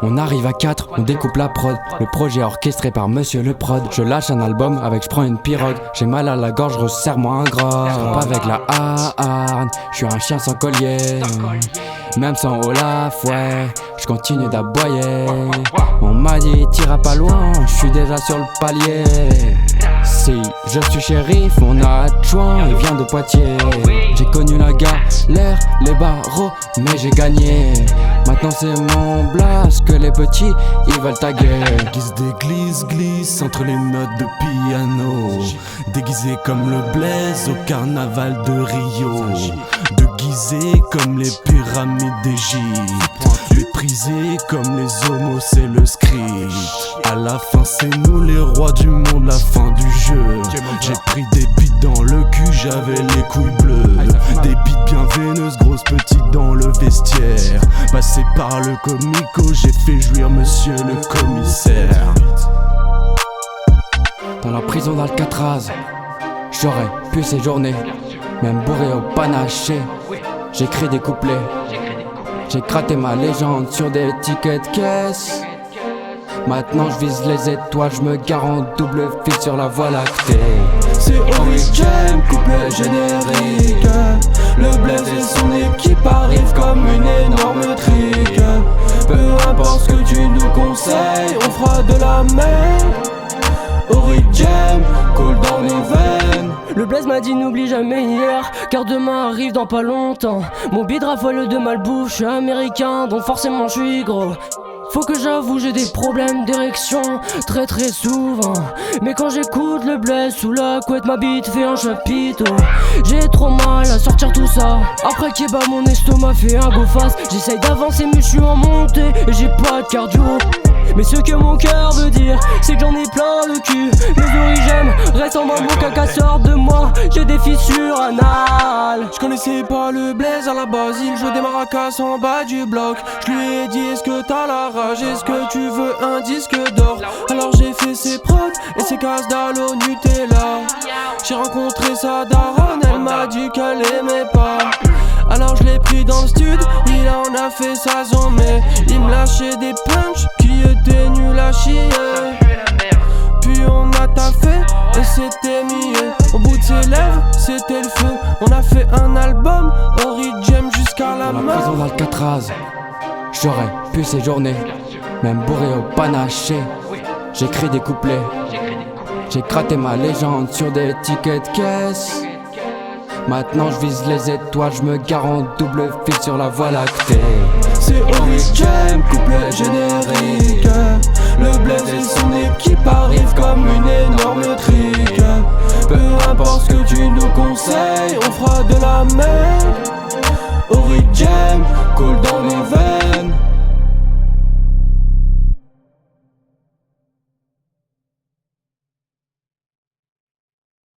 On arrive à 4, on découpe la prod. Le projet orchestré par Monsieur le Prod. Je lâche un album avec j'prends une pirogue. J'ai mal à la gorge, resserre-moi un gras. Pas avec la harne, j'suis un chien sans collier. Même sans Olaf, ouais, j'continue d'aboyer. On m'a dit t'iras pas loin, j'suis déjà sur le palier. Si je suis shérif, on a Chouin, il vient de Poitiers. J'ai connu la galère, les barreaux, mais j'ai gagné. Maintenant c'est mon blast que les petits, ils veulent taguer. Guise d'église glisse entre les notes de piano. Déguisé comme le Blaise au carnaval de Rio. Déguisé comme les pyramides d'Égypte. Méprisé comme les homos, c'est le script. À la fin c'est nous les rois du monde, la fin du jeu. J'ai pris des bites dans le cul, j'avais les couilles bleues. Des bites bien veineuses, grosses petites dans le vestiaire. Passé par le comico, j'ai fait jouir monsieur le commissaire. Dans la prison d'Alcatraz, j'aurais pu séjourner, même bourré au panaché. J'écris des couplets, j'ai gratté ma légende sur des tickets de caisse. Maintenant je vise les étoiles, je me gare en double fil sur la voie lactée. C'est Origem, couplet générique. Le Blaise et son équipe arrivent comme une énorme trique. Peu importe ce que tu nous conseilles, on fera de la merde. Origem, coule dans nos veines. Le Blaise m'a dit n'oublie jamais hier, car demain arrive dans pas longtemps. Mon bide raffole de malbouffe, je suis américain, donc forcément je suis gros. Faut que j'avoue j'ai des problèmes d'érection très très souvent. Mais quand j'écoute le Blaise sous la couette, ma bite fait un chapiteau. J'ai trop mal à sortir tout ça. Après le kebab mon estomac fait un go fast. J'essaye d'avancer mais je suis en montée et j'ai pas de cardio. Mais ce que mon cœur veut dire, c'est que j'en ai plein le cul. Mes origines restent en moi, mon caca sort de moi. J'ai des fissures anales. Je connaissais pas le Blaise à la base, il joue des maracas en bas du bloc. Je lui ai dit est-ce que t'as la rage, est-ce que tu veux un disque d'or. Alors j'ai fait ses prods et ses cases d'al au Nutella. J'ai rencontré sa daronne, elle m'a dit qu'elle aimait pas. Alors je l'ai pris dans le stud, il en a fait sa zone. Mais il me lâchait des punchs qui étaient nuls à chier. Puis on a taffé et c'était mieux. Au bout de ses lèvres, c'était le feu. On a fait un album, Origem jusqu'à la Dans la mort. prison d'Alcatraz, j'aurais pu séjourner, même bourré au panaché. J'écris des couplets, j'ai gratté ma légende sur des tickets de caisse. Maintenant je vise les étoiles, je me gare en double fil sur la voie lactée. C'est Origem, couplet générique. Le Blaise et son équipe arrivent comme une énorme trique. Peu importe ce que tu nous conseilles, on fera de la merde. Origem, coule dans